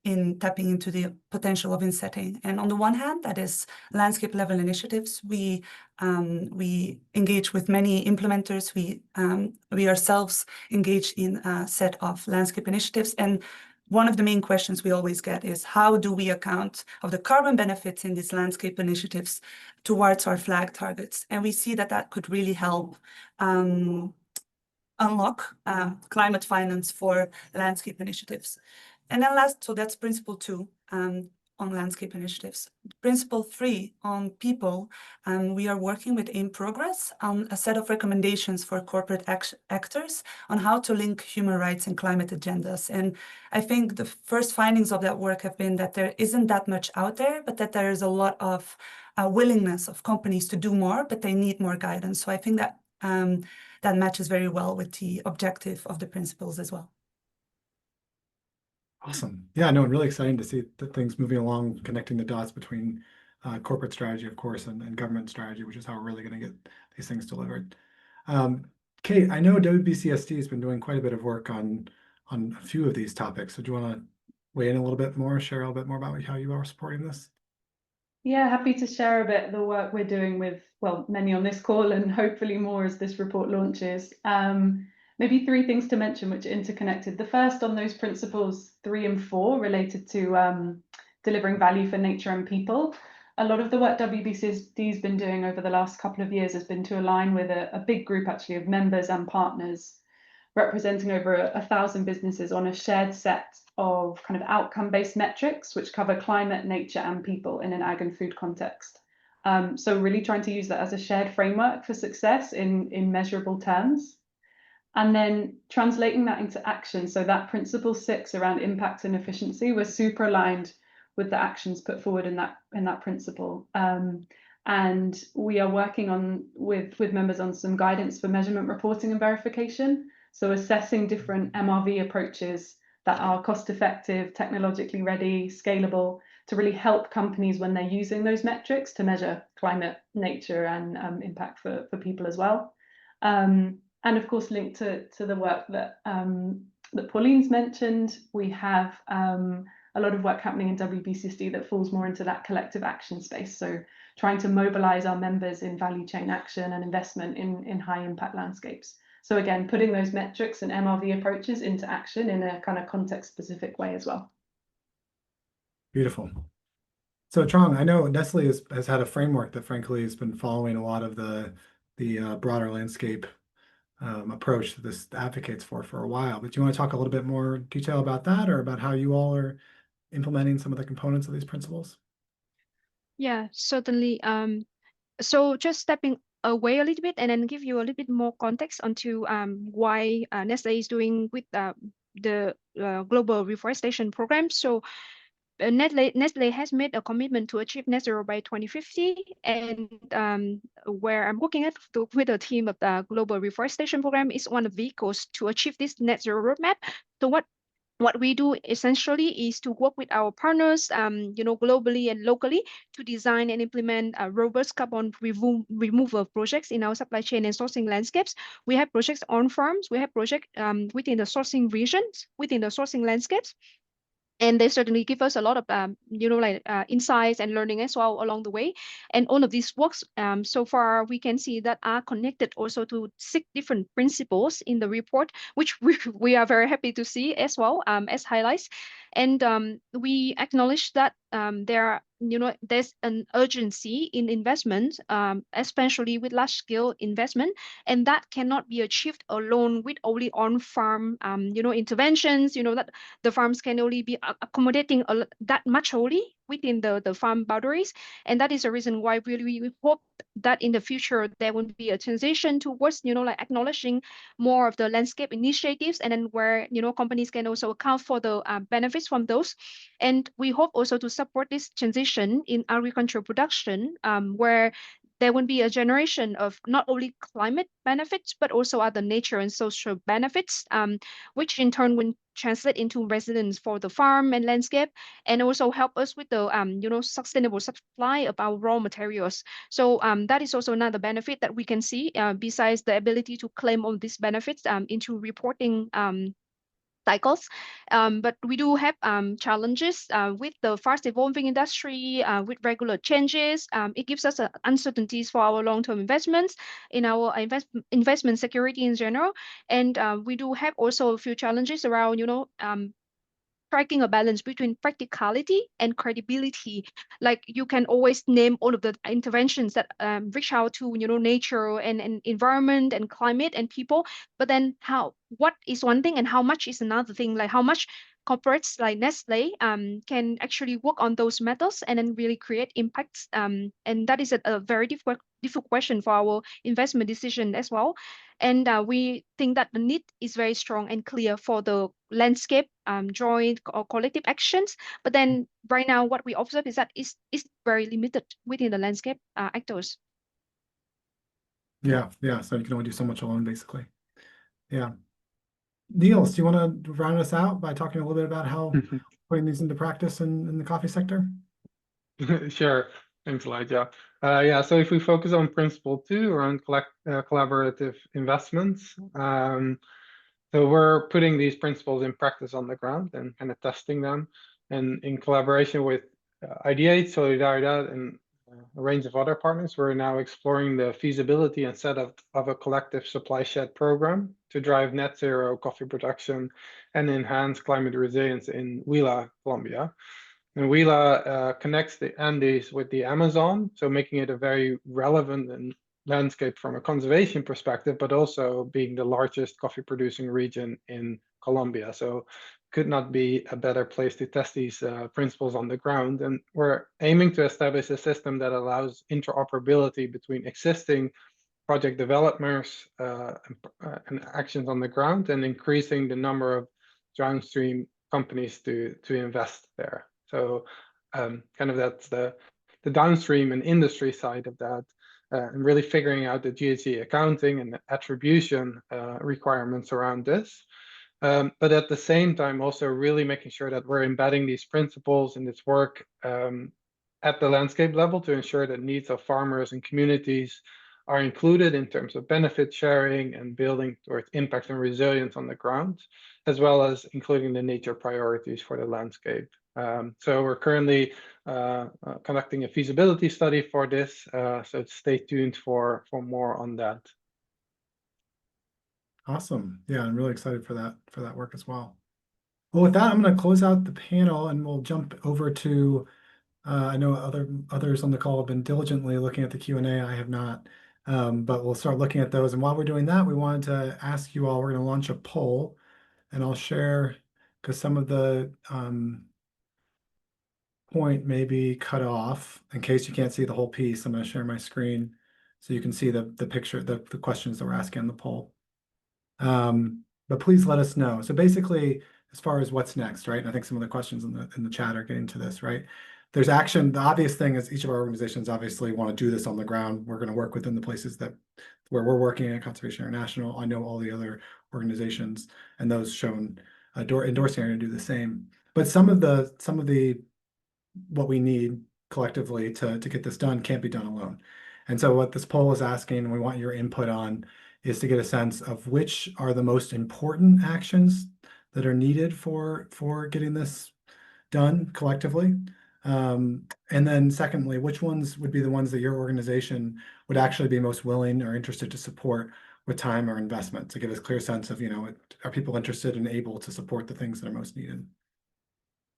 in tapping into the potential of insetting. And on the one hand, that is landscape level initiatives. We engage with many implementers. We ourselves engage in a set of landscape initiatives, and one of the main questions we always get is how do we account of the carbon benefits in these landscape initiatives towards our flag targets? And we see that that could really help unlock climate finance for landscape initiatives. And then last, so that's principle 2 on landscape initiatives. Principle 3 on people, we are working with In Progress on a set of recommendations for corporate actors on how to link human rights and climate agendas. And I think the first findings of that work have been that there isn't that much out there, but that there is a lot of willingness of companies to do more, but they need more guidance. So I think that that matches very well with the objective of the principles as well. Awesome. Yeah, no, really exciting to see the things moving along, connecting the dots between corporate strategy, of course, and government strategy, which is how we're really going to get these things delivered. Kate, I know WBCSD has been doing quite a bit of work on a few of these topics. So do you want to weigh in a little bit more, share a little bit more about how you are supporting this? Yeah, happy to share a bit of the work we're doing with, well, many on this call and hopefully more as this report launches. Maybe 3 things to mention which are interconnected. The first on those principles 3 and 4 related to delivering value for nature and people. A lot of the work WBCSD has been doing over the last couple of years has been to align with a big group actually of members and partners representing over 1,000 businesses on a shared set of kind of outcome-based metrics which cover climate, nature, and people in an ag and food context. So really trying to use that as a shared framework for success in measurable terms. And then translating that into action. So that principle 6 around impact and efficiency, we're super aligned with the actions put forward in that principle. And we are working on with members on some guidance for measurement, reporting, and verification. So assessing different MRV approaches that are cost effective, technologically ready, scalable, to really help companies when they're using those metrics to measure climate, nature, and impact for people as well. And of course, linked to the work that Pauline's mentioned, we have a lot of work happening in WBCSD that falls more into that collective action space. So trying to mobilize our members in value chain action and investment in high impact landscapes. So again, putting those metrics and MRV approaches into action in a kind of context specific way as well. Beautiful. So Trong, I know Nestle has had a framework that frankly has been following a lot of the broader landscape approach that this advocates for a while. But do you want to talk a little bit more detail about that or about how you all are implementing some of the components of these principles? Yeah, certainly. So just stepping away a little bit and then give you a little bit more context onto why Nestle is doing with the global reforestation program. So Nestle has made a commitment to achieve net zero by 2050, and where I'm working with the team of the Global Reforestation Program is one of the vehicles to achieve this net zero roadmap. So what we do essentially is to work with our partners, globally and locally to design and implement robust carbon removal projects in our supply chain and sourcing landscapes. We have projects on farms, we have projects within the sourcing regions, within the sourcing landscapes. And they certainly give us a lot of, insights and learning as well along the way. And all of these works, so far, we can see that are connected also to 6 different principles in the report, which we are very happy to see as well as highlights. And we acknowledge that there's an urgency in investment, especially with large-scale investment, and that cannot be achieved alone with only on-farm, interventions. That the farms can only be accommodating that much only within the farm boundaries, and that is the reason why we hope that in the future there will be a transition towards acknowledging more of the landscape initiatives, and then where companies can also account for the benefits from those. And we hope also to support this transition in agricultural production, where there will be a generation of not only climate benefits, but also other nature and social benefits, which in turn will translate into resilience for the farm and landscape, and also help us with the sustainable supply of our raw materials. So that is also another benefit that we can see, besides the ability to claim all these benefits into reporting cycles. But we do have challenges with the fast evolving industry, with regular changes. It gives us uncertainties for our long-term investments in our investment security in general. And we do have also a few challenges around, striking a balance between practicality and credibility. Like you can always name all of the interventions that reach out to nature and environment and climate and people, but then what is one thing and how much is another thing? Like how much corporates like Nestle can actually work on those methods and then really create impacts. And that is a very difficult question for our investment decision as well. And we think that the need is very strong and clear for the landscape joint or collective actions. But then right now, what we observe is that it's very limited within the landscape actors. Yeah, yeah. So you can only do so much alone, basically. Yeah. Niels, do you want to round us out by talking a little bit about how putting these into practice in the coffee sector? Sure. Thanks, Elijah. Yeah, so if we focus on principle 2 around collaborative investments, so we're putting these principles in practice on the ground and kind of testing them. And in collaboration with Ideate, Solidaridad, and a range of other partners, we're now exploring the feasibility and setup of a collective supply shed program to drive net zero coffee production and enhance climate resilience in Huila, Colombia. And Huila connects the Andes with the Amazon, so making it a very relevant and landscape from a conservation perspective, but also being the largest coffee producing region in Colombia. So could not be a better place to test these principles on the ground. And we're aiming to establish a system that allows interoperability between existing project developers and actions on the ground, and increasing the number of downstream companies to invest there. So kind of that's the downstream and industry side of that, and really figuring out the GHG accounting and the attribution requirements around this. But at the same time, also really making sure that we're embedding these principles in this work at the landscape level to ensure that needs of farmers and communities are included in terms of benefit sharing and building towards impact and resilience on the ground, as well as including the nature priorities for the landscape. So we're currently conducting a feasibility study for this, so stay tuned for more on that. Awesome. Yeah, I'm really excited for that work as well. Well, with that, I'm going to close out the panel and we'll jump over to, I know others on the call have been diligently looking at the Q&A. I have not, but we'll start looking at those. And while we're doing that, we wanted to ask you all, we're going to launch a poll, and I'll share, because some of the point may be cut off. In case you can't see the whole piece, I'm going to share my screen so you can see the picture, the questions that we're asking on the poll. But please let us know. So basically, as far as what's next, right? And I think some of the questions in the chat are getting to this, right? There's action. The obvious thing is each of our organizations obviously want to do this on the ground. We're going to work within the places where we're working at Conservation International. I know all the other organizations and those shown endorsing are going to do the same. But some of the what we need collectively to get this done can't be done alone. And so what this poll is asking, and we want your input on, is to get a sense of which are the most important actions that are needed for getting this done collectively. And then secondly, which ones would be the ones that your organization would actually be most willing or interested to support with time or investment, to give us a clear sense of, are people interested and able to support the things that are most needed?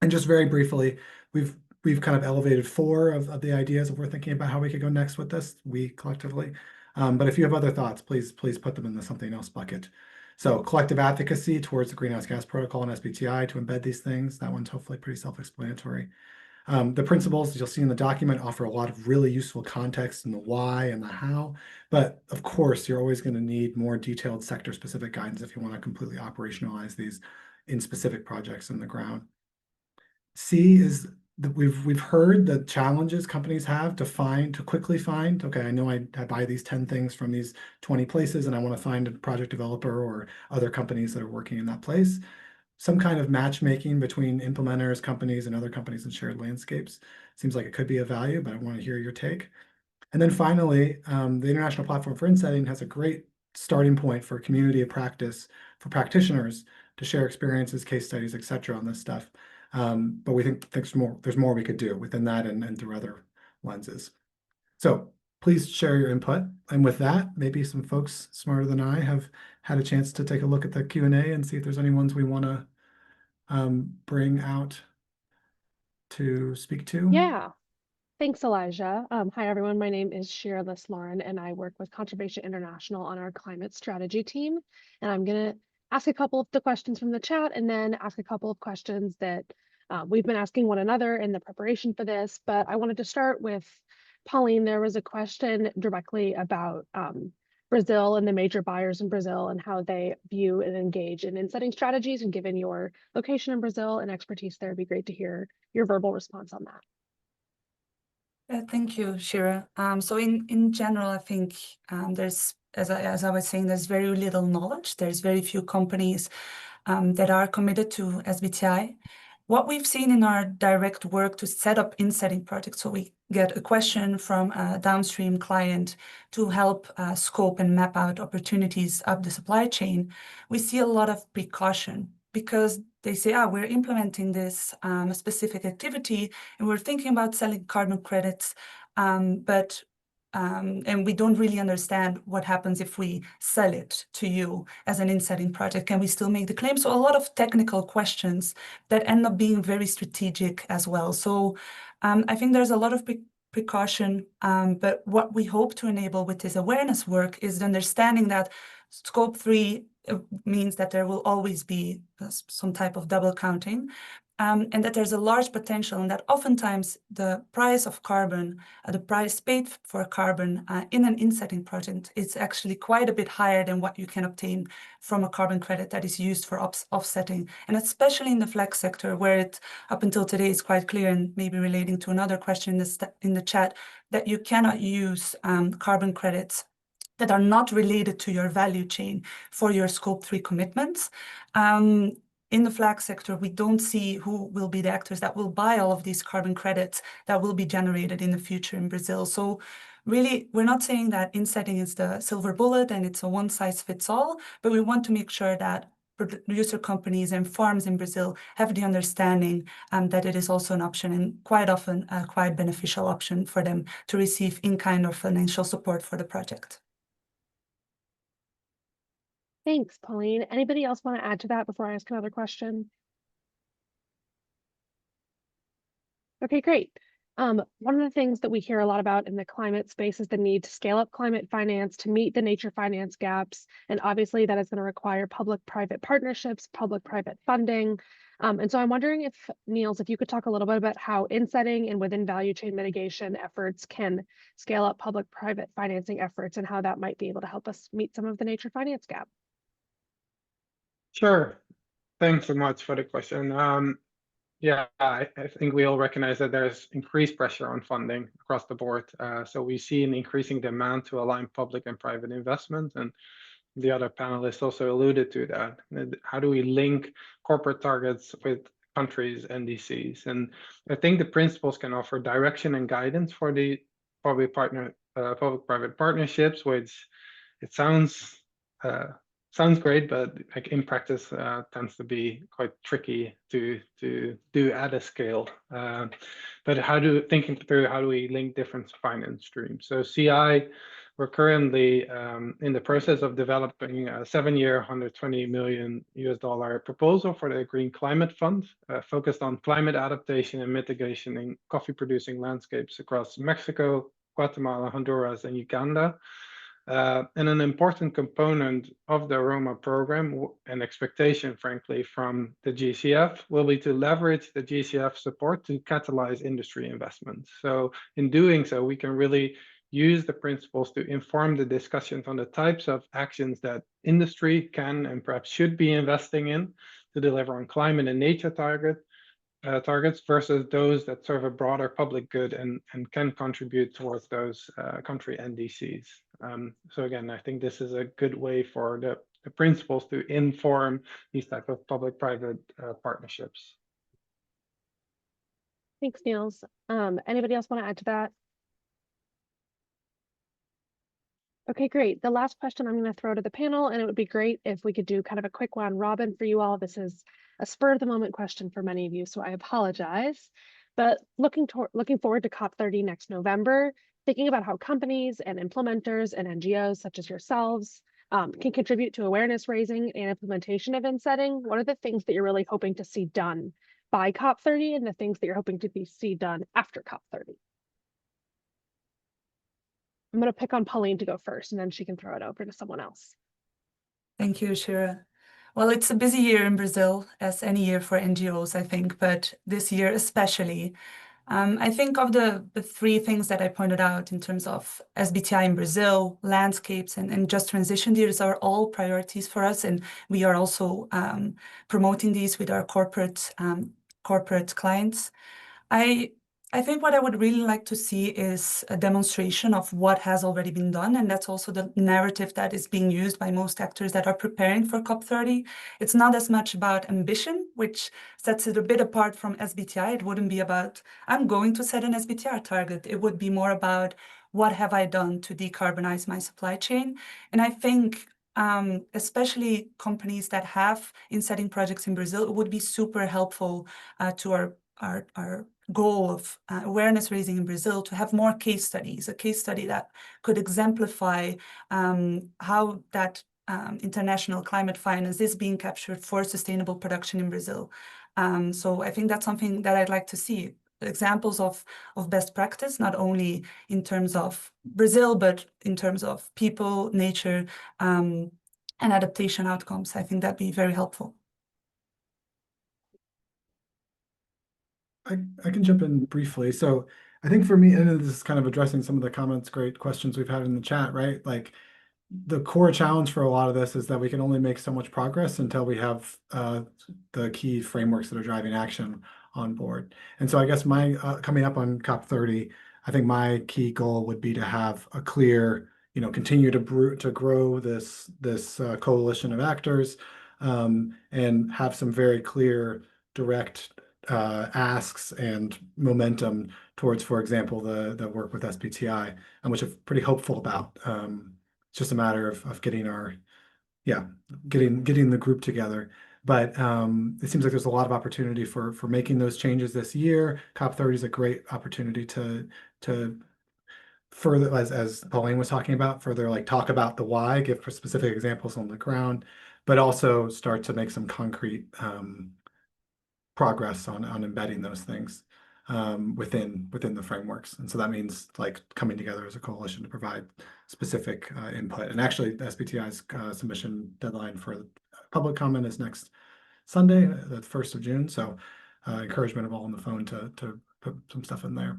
And just very briefly, we've kind of elevated 4 of the ideas that we're thinking about how we could go next with this, we collectively. But if you have other thoughts, please put them in the something else bucket. So collective advocacy towards the Greenhouse Gas Protocol and SBTI to embed these things. That one's hopefully pretty self-explanatory. The principles you'll see in the document offer a lot of really useful context in the why and the how. But of course, you're always going to need more detailed sector-specific guidance if you want to completely operationalize these in specific projects in the ground. C is that we've heard the challenges companies have to quickly find, okay, I know I buy these 10 things from these 20 places and I want to find a project developer or other companies that are working in that place. Some kind of matchmaking between implementers, companies, and other companies in shared landscapes seems like it could be of value, but I want to hear your take. And then finally, the International Platform for Insetting has a great starting point for a community of practice for practitioners to share experiences, case studies, et cetera, on this stuff. But we think there's more we could do within that and through other lenses. So please share your input. And with that, maybe some folks smarter than I have had a chance to take a look at the Q&A and see if there's any ones we want to bring out to speak to? Yeah, thanks, Elijah. Hi, everyone. My name is Shira Liss-Lauren, and I work with Conservation International on our climate strategy team. And I'm going to ask a couple of the questions from the chat and then ask a couple of questions that we've been asking one another in the preparation for this. But I wanted to start with Pauline. There was a question directly about Brazil and the major buyers in Brazil and how they view and engage in insetting strategies. And given your location in Brazil and expertise there, it'd be great to hear your verbal response on that. Thank you, Shira. So in general, I think there's, as I was saying, there's very little knowledge. There's very few companies that are committed to SBTI. What we've seen in our direct work to set up insetting projects, so we get a question from a downstream client to help scope and map out opportunities up the supply chain, we see a lot of precaution because they say, we're implementing this specific activity and we're thinking about selling carbon credits, and we don't really understand what happens if we sell it to you as an insetting project. Can we still make the claim? So a lot of technical questions that end up being very strategic as well. So I think there's a lot of precaution, but what we hope to enable with this awareness work is the understanding that Scope 3 means that there will always be some type of double counting, and that there's a large potential, and that oftentimes the price of carbon, the price paid for carbon in an insetting project is actually quite a bit higher than what you can obtain from a carbon credit that is used for offsetting. And especially in the flex sector, where it up until today is quite clear, and maybe relating to another question in the chat, that you cannot use carbon credits that are not related to your value chain for your Scope 3 commitments. In the flag sector, we don't see who will be the actors that will buy all of these carbon credits that will be generated in the future in Brazil. So really, we're not saying that insetting is the silver bullet and it's a one size fits all, but we want to make sure that producer companies and farms in Brazil have the understanding that it is also an option, and quite often a quite beneficial option for them to receive in-kind or financial support for the project. Thanks, Pauline. Anybody else want to add to that before I ask another question? Okay, great. One of the things that we hear a lot about in the climate space is the need to scale up climate finance to meet the nature finance gaps. And obviously that is going to require public-private partnerships, public-private funding. And so I'm wondering if, Niels, if you could talk a little bit about how insetting and within value chain mitigation efforts can scale up public-private financing efforts and how that might be able to help us meet some of the nature finance gap. Sure. Thanks so much for the question. Yeah, I think we all recognize that there's increased pressure on funding across the board. So we see an increasing demand to align public and private investment. And the other panelists also alluded to that. How do we link corporate targets with countries' NDCs? And I think the principles can offer direction and guidance for the public-private partnerships, which it sounds great, but like in practice tends to be quite tricky to do at a scale. But thinking through how do we link different finance streams? So CI, we're currently in the process of developing a 7-year, $120 million proposal for the Green Climate Fund, focused on climate adaptation and mitigation in coffee-producing landscapes across Mexico, Guatemala, Honduras, and Uganda. And an important component of the Aroma program and expectation, frankly, from the GCF will be to leverage the GCF support to catalyze industry investments. So in doing so, we can really use the principles to inform the discussions on the types of actions that industry can and perhaps should be investing in to deliver on climate and nature targets versus those that serve a broader public good and can contribute towards those country NDCs. So again, I think this is a good way for the principles to inform these type of public-private partnerships. Thanks, Niels. Anybody else want to add to that? Okay, great. The last question I'm going to throw to the panel, and it would be great if we could do kind of a quick round robin for you all. This is a spur of the moment question for many of you, so I apologize. But looking forward to COP30 next November, thinking about how companies and implementers and NGOs such as yourselves can contribute to awareness raising and implementation of Insetting? What are the things that you're really hoping to see done by COP30 and the things that you're hoping to see done after COP30? I'm going to pick on Pauline to go first, and then she can throw it over to someone else. Thank you, Shira. Well, it's a busy year in Brazil, as any year for NGOs, I think, but this year especially. I think of the three things that I pointed out in terms of SBTI in Brazil, landscapes, and just transition. These are all priorities for us, and we are also promoting these with our corporate clients. I think what I would really like to see is a demonstration of what has already been done, and that's also the narrative that is being used by most actors that are preparing for COP30. It's not as much about ambition, which sets it a bit apart from SBTI. It wouldn't be about, I'm going to set an SBTI target. It would be more about, what have I done to decarbonize my supply chain? And I think especially companies that have Insetting projects in Brazil, it would be super helpful to our goal of awareness raising in Brazil to have more case studies, a case study that could exemplify how that international climate finance is being captured for sustainable production in Brazil. So I think that's something that I'd like to see. Examples of best practice, not only in terms of Brazil, but in terms of people, nature, and adaptation outcomes. I think that'd be very helpful. I can jump in briefly. So I think for me, and this is kind of addressing some of the comments, great questions we've had in the chat, right? Like the core challenge for a lot of this is that we can only make so much progress until we have the key frameworks that are driving action on board. And so I guess my coming up on COP30, I think my key goal would be to have a clear, continue to grow this coalition of actors, and have some very clear, direct asks and momentum towards, for example, the work with SBTI, and which I'm pretty hopeful about. It's just a matter of getting getting the group together. But it seems like there's a lot of opportunity for making those changes this year. COP30 is a great opportunity to further, as Pauline was talking about, further like talk about the why, give specific examples on the ground, but also start to make some concrete progress on embedding those things within the frameworks. And so that means like coming together as a coalition to provide specific input. And actually, the SBTI's submission deadline for public comment is next Sunday, the 1st of June. So encouragement of all on the phone to put some stuff in there.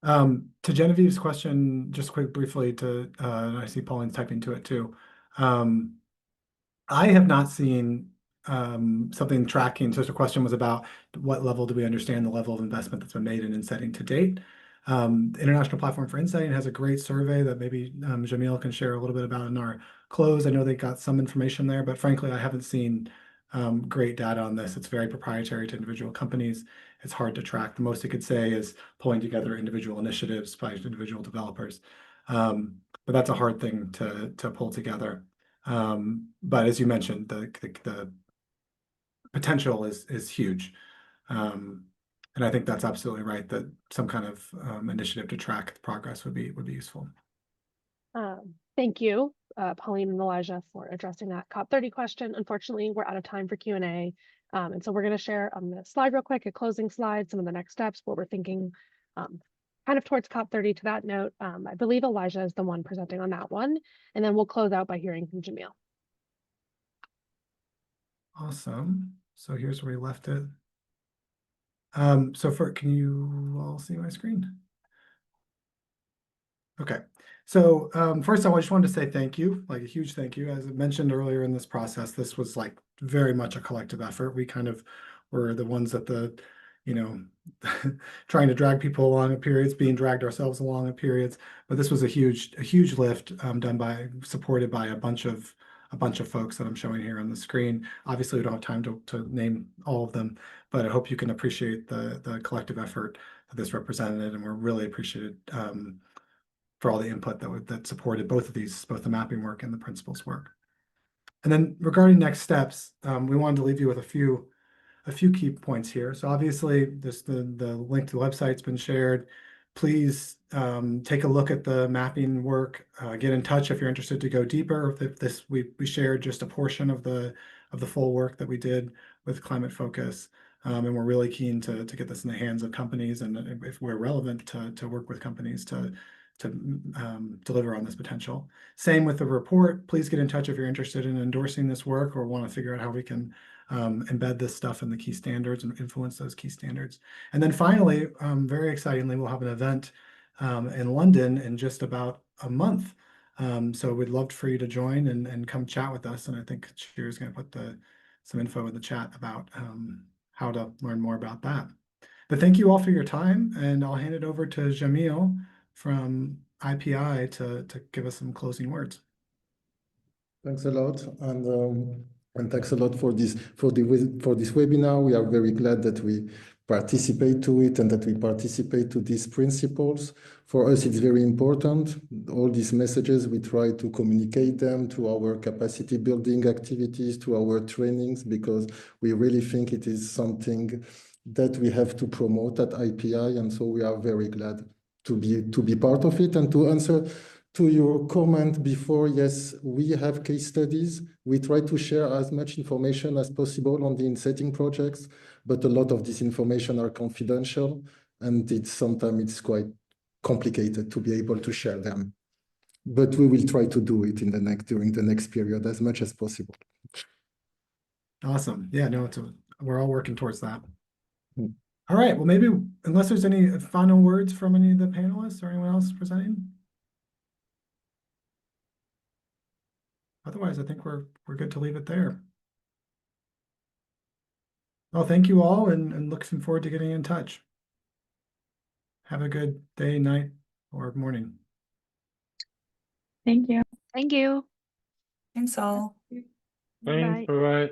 To Genevieve's question, just briefly I see Pauline's typing to it too. I have not seen something tracking. So the question was about what level do we understand the level of investment that's been made in Insetting to date. The International Platform for Insetting has a great survey that maybe Jamil can share a little bit about in our close. I know they got some information there, but frankly, I haven't seen great data on this. It's very proprietary to individual companies. It's hard to track. The most it could say is pulling together individual initiatives by individual developers. But that's a hard thing to pull together. But as you mentioned, the potential is huge. And I think that's absolutely right, that some kind of initiative to track the progress would be useful. Thank you, Pauline and Elijah, for addressing that COP30 question. Unfortunately, we're out of time for Q&A. And so we're going to share on the slide real quick, a closing slide, some of the next steps, what we're thinking kind of towards COP30. To that note, I believe Elijah is the one presenting on that one. And then we'll close out by hearing from Jamil. Awesome. So here's where we left it. Can you all see my screen? Okay. So first of all, I just wanted to say thank you, like a huge thank you. As I mentioned earlier in this process, this was like very much a collective effort. We kind of were the ones at the, trying to drag people along at periods, being dragged ourselves along at periods. But this was a huge lift supported by a bunch of folks that I'm showing here on the screen. Obviously, we don't have time to name all of them, but I hope you can appreciate the collective effort that this represented, and we're really appreciated for all the input that supported both the mapping work and the principles work. And then regarding next steps, we wanted to leave you with a few key points here. So obviously, the link to the website's been shared. please take a look at the mapping work. Get in touch if you're interested to go deeper. If we shared just a portion of the full work that we did with Climate Focus, and we're really keen to get this in the hands of companies, and if we're relevant to work with companies to deliver on this potential. Same with the report. Please get in touch if you're interested in endorsing this work or want to figure out how we can embed this stuff in the key standards and influence those key standards. And then finally, very excitingly, we'll have an event in London in just about a month. So we'd love for you to join and come chat with us. And I think Shir is going to put some info in the chat about how to learn more about that. But thank you all for your time, and I'll hand it over to Jamil from IPI to give us some closing words. Thanks a lot, and thanks a lot for this webinar. We are very glad that we participate to it and that we participate to these principles. For us, it's very important. All these messages, we try to communicate them to our capacity building activities, to our trainings, because we really think it is something that we have to promote at IPI, and so we are very glad to be part of it. And to answer to your comment before, yes, we have case studies. We try to share as much information as possible on the Insetting projects, but a lot of this information are confidential, and sometimes it's quite complicated to be able to share them. But we will try to do it during the next period as much as possible. Awesome. Yeah, no, we're all working towards that. All right. Well, maybe unless there's any final words from any of the panelists or anyone else presenting. Otherwise, I think we're good to leave it there. Well, thank you all, and looking forward to getting in touch. Have a good day, night, or morning. Thank you. Thank you. Thanks all. Thanks. Bye. Bye-bye.